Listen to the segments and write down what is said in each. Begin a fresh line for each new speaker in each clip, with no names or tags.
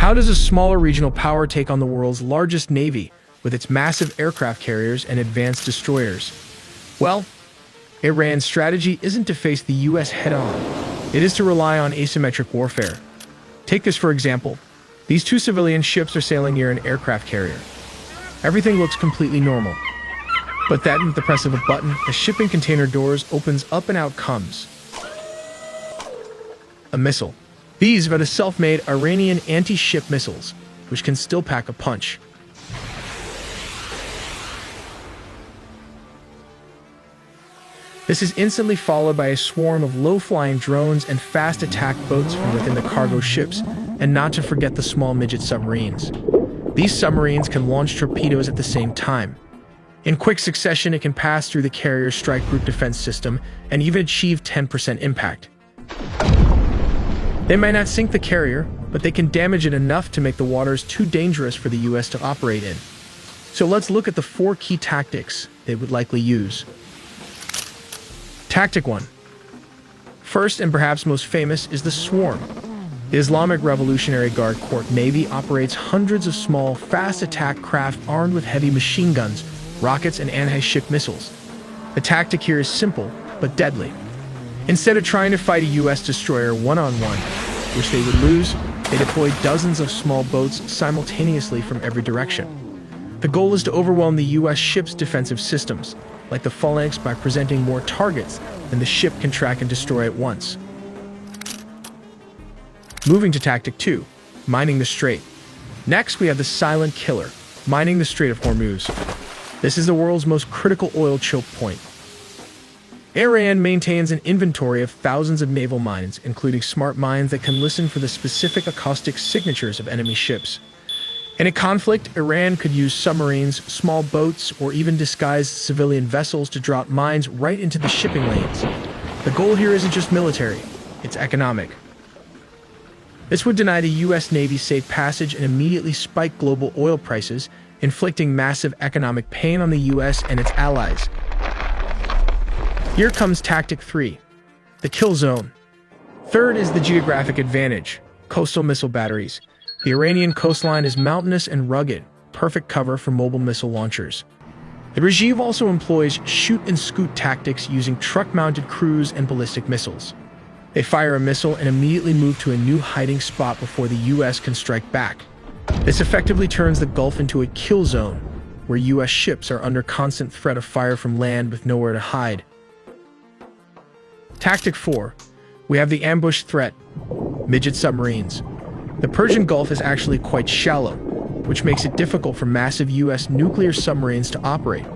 How does a smaller regional power take on the world's largest navy with its massive aircraft carriers and advanced destroyers? Well, Iran's strategy isn't to face the US head-on. It is to rely on asymmetric warfare. Take this for example. These two civilian ships are sailing near an aircraft carrier. Everything looks completely normal. But then, with the press of a button, the shipping container doors opens up and out comes a missile. These are the self-made Iranian anti-ship missiles, which can still pack a punch. This is instantly followed by a swarm of low-flying drones and fast attack boats from within the cargo ships, and not to forget the small midget submarines. These submarines can launch torpedoes at the same time. In quick succession, it can pass through the carrier's strike group defense system and even achieve 10% impact. They might not sink the carrier, but they can damage it enough to make the waters too dangerous for the US to operate in. So let's look at the 4 key tactics they would likely use. Tactic 1. First and perhaps most famous is the swarm. The Islamic Revolutionary Guard Corps Navy operates hundreds of small, fast attack craft armed with heavy machine guns, rockets, and anti-ship missiles. The tactic here is simple, but deadly. Instead of trying to fight a US destroyer one-on-one, which they would lose, they deploy dozens of small boats simultaneously from every direction. The goal is to overwhelm the US ship's defensive systems, like the phalanx, by presenting more targets than the ship can track and destroy at once. Moving to Tactic 2, mining the strait. Next, we have the silent killer, mining the Strait of Hormuz. This is the world's most critical oil choke point. Iran maintains an inventory of thousands of naval mines, including smart mines that can listen for the specific acoustic signatures of enemy ships. In a conflict, Iran could use submarines, small boats, or even disguised civilian vessels to drop mines right into the shipping lanes. The goal here isn't just military, it's economic. This would deny the US Navy safe passage and immediately spike global oil prices, inflicting massive economic pain on the US and its allies. Here comes Tactic 3, the kill zone. Third is the geographic advantage, coastal missile batteries. The Iranian coastline is mountainous and rugged, perfect cover for mobile missile launchers. The regime also employs shoot-and-scoot tactics using truck-mounted cruise and ballistic missiles. They fire a missile and immediately move to a new hiding spot before the US can strike back. This effectively turns the Gulf into a kill zone, where US ships are under constant threat of fire from land with nowhere to hide. Tactic 4. We have the ambush threat, midget submarines. The Persian Gulf is actually quite shallow, which makes it difficult for massive US nuclear submarines to operate.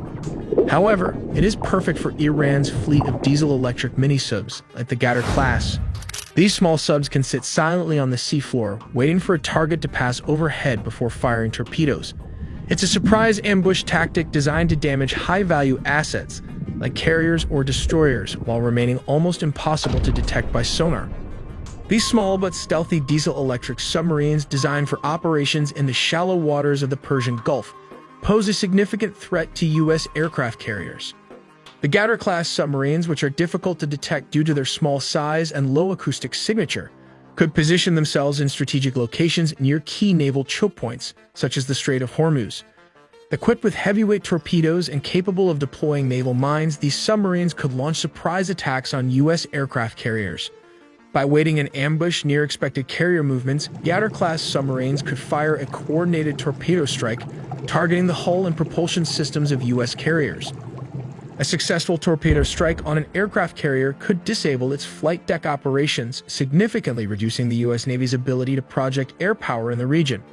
However, it is perfect for Iran's fleet of diesel-electric mini-subs, like the Qadr class. These small subs can sit silently on the seafloor, waiting for a target to pass overhead before firing torpedoes. It's a surprise ambush tactic designed to damage high-value assets, like carriers or destroyers, while remaining almost impossible to detect by sonar. These small but stealthy diesel-electric submarines, designed for operations in the shallow waters of the Persian Gulf, pose a significant threat to US aircraft carriers. The Qadr-class submarines, which are difficult to detect due to their small size and low acoustic signature, could position themselves in strategic locations near key naval choke points, such as the Strait of Hormuz. Equipped with heavyweight torpedoes and capable of deploying naval mines, these submarines could launch surprise attacks on US aircraft carriers. By waiting in ambush near expected carrier movements, Qadr-class submarines could fire a coordinated torpedo strike, targeting the hull and propulsion systems of US carriers. A successful torpedo strike on an aircraft carrier could disable its flight deck operations, significantly reducing the US Navy's ability to project air power in the region.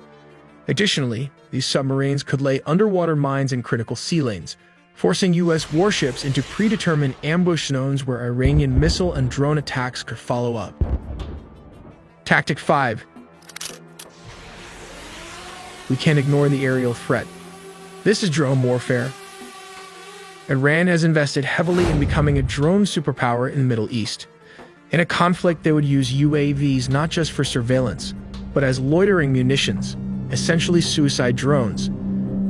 Additionally, these submarines could lay underwater mines in critical sea lanes, forcing US warships into predetermined ambush zones where Iranian missile and drone attacks could follow up. Tactic 5. We can't ignore the aerial threat. This is drone warfare. Iran has invested heavily in becoming a drone superpower in the Middle East. In a conflict, they would use UAVs not just for surveillance, but as loitering munitions, essentially suicide drones.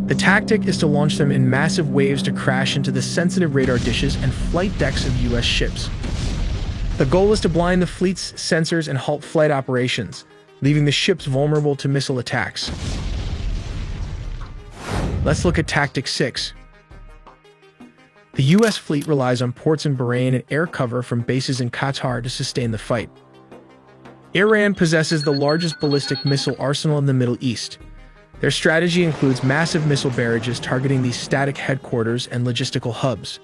The tactic is to launch them in massive waves to crash into the sensitive radar dishes and flight decks of US ships. The goal is to blind the fleet's sensors and halt flight operations, leaving the ships vulnerable to missile attacks. Let's look at Tactic 6. The U.S. fleet relies on ports in Bahrain and air cover from bases in Qatar to sustain the fight. Iran possesses the largest ballistic missile arsenal in the Middle East. Their strategy includes massive missile barrages targeting these static headquarters and logistical hubs.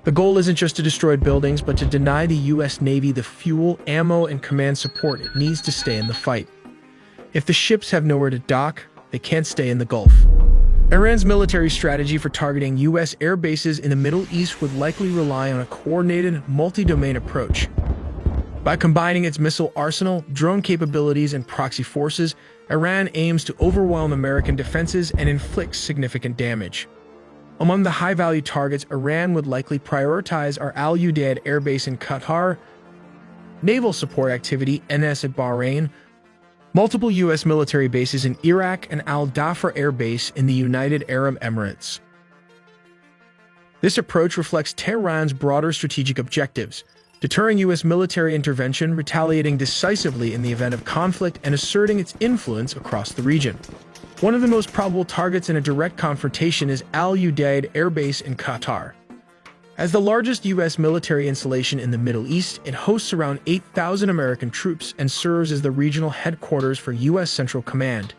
The goal isn't just to destroy buildings, but to deny the U.S. Navy the fuel, ammo, and command support it needs to stay in the fight. If the ships have nowhere to dock, they can't stay in the Gulf. Iran's military strategy for targeting U.S. air bases in the Middle East would likely rely on a coordinated, multi-domain approach. By combining its missile arsenal, drone capabilities, and proxy forces, Iran aims to overwhelm American defenses and inflict significant damage. Among the high-value targets, Iran would likely prioritize are Al Udeid Air Base in Qatar, naval support activity NS at Bahrain, multiple U.S. military bases in Iraq, and Al Dhafra Air Base in the United Arab Emirates. This approach reflects Tehran's broader strategic objectives, deterring U.S. military intervention, retaliating decisively in the event of conflict, and asserting its influence across the region. One of the most probable targets in a direct confrontation is Al Udeid Air Base in Qatar. As the largest U.S. military installation in the Middle East, it hosts around 8,000 American troops and serves as the regional headquarters for U.S. Central Command.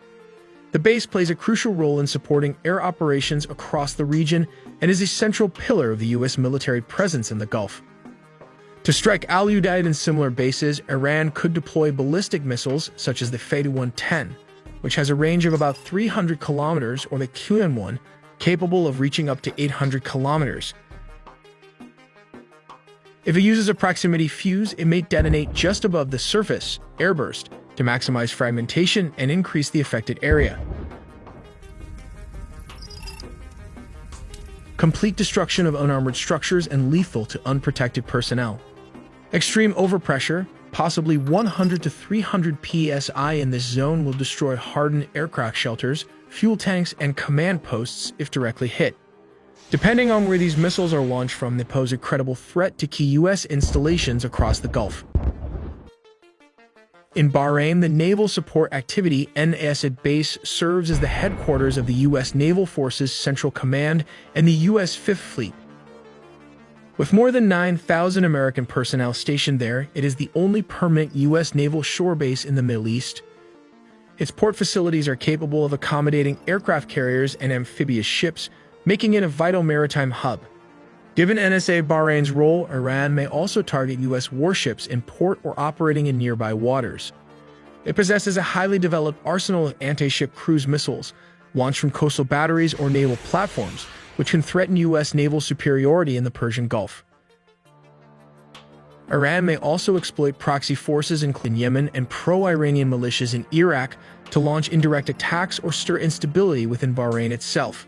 The base plays a crucial role in supporting air operations across the region and is a central pillar of the U.S. military presence in the Gulf. To strike Al Udeid and similar bases, Iran could deploy ballistic missiles such as the Fadi-110, which has a range of about 300 kilometers, or the QN-1, capable of reaching up to 800 kilometers. If it uses a proximity fuse, it may detonate just above the surface, airburst, to maximize fragmentation and increase the affected area. Complete destruction of unarmored structures and lethal to unprotected personnel. Extreme overpressure, possibly 100 to 300 psi in this zone, will destroy hardened aircraft shelters, fuel tanks, and command posts if directly hit. Depending on where these missiles are launched from, they pose a credible threat to key U.S. installations across the Gulf. In Bahrain, the Naval Support Activity NS at base serves as the headquarters of the U.S. Naval Forces Central Command and the U.S. Fifth Fleet. With more than 9,000 American personnel stationed there, it is the only permanent U.S. naval shore base in the Middle East. Its port facilities are capable of accommodating aircraft carriers and amphibious ships, making it a vital maritime hub. Given NSA Bahrain's role, Iran may also target U.S. warships in port or operating in nearby waters. It possesses a highly developed arsenal of anti-ship cruise missiles, launched from coastal batteries or naval platforms, which can threaten U.S. naval superiority in the Persian Gulf. Iran may also exploit proxy forces in Yemen and pro-Iranian militias in Iraq to launch indirect attacks or stir instability within Bahrain itself.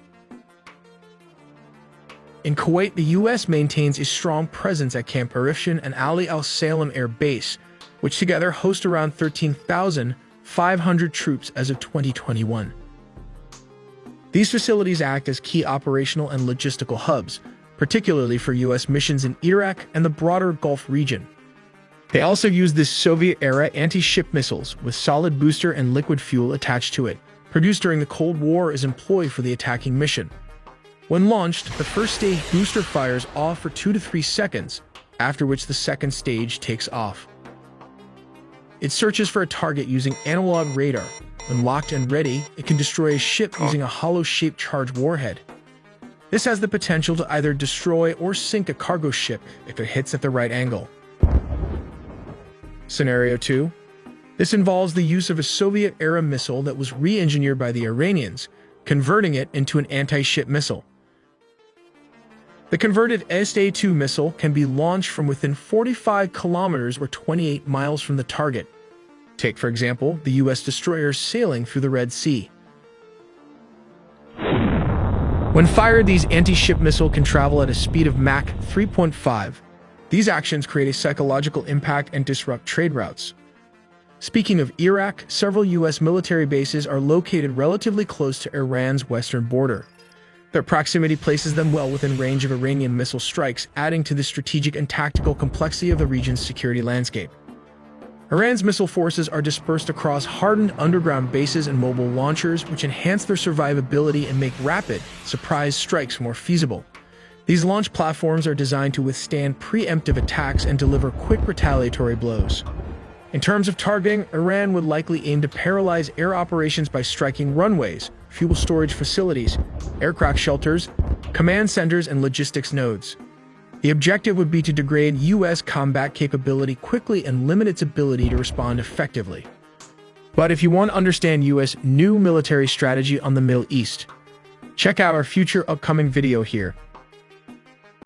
In Kuwait, the U.S. maintains a strong presence at Camp Arifshan and Ali al-Salem Air Base, which together host around 13,500 troops as of 2021. These facilities act as key operational and logistical hubs, particularly for U.S. missions in Iraq and the broader Gulf region. They also use this Soviet-era anti-ship missiles with solid booster and liquid fuel attached to it, produced during the Cold War, is employed for the attacking mission. When launched, the first stage booster fires off for 2 to 3 seconds, after which the second stage takes off. It searches for a target using analog radar. When locked and ready, it can destroy a ship using a hollow-shaped charged warhead. This has the potential to either destroy or sink a cargo ship if it hits at the right angle. Scenario 2. This involves the use of a Soviet-era missile that was re-engineered by the Iranians, converting it into an anti-ship missile. The converted SA-2 missile can be launched from within 45 kilometers or 28 miles from the target. Take, for example, the U.S. destroyers sailing through the Red Sea. When fired, these anti-ship missiles can travel at a speed of Mach 3.5. These actions create a psychological impact and disrupt trade routes. Speaking of Iraq, several U.S. military bases are located relatively close to Iran's western border. Their proximity places them well within range of Iranian missile strikes, adding to the strategic and tactical complexity of the region's security landscape. Iran's missile forces are dispersed across hardened underground bases and mobile launchers, which enhance their survivability and make rapid, surprise strikes more feasible. These launch platforms are designed to withstand preemptive attacks and deliver quick retaliatory blows. In terms of targeting, Iran would likely aim to paralyze air operations by striking runways, fuel storage facilities, aircraft shelters, command centers, and logistics nodes. The objective would be to degrade U.S. combat capability quickly and limit its ability to respond effectively. But if you want to understand U.S. new military strategy on the Middle East, check out our future upcoming video here.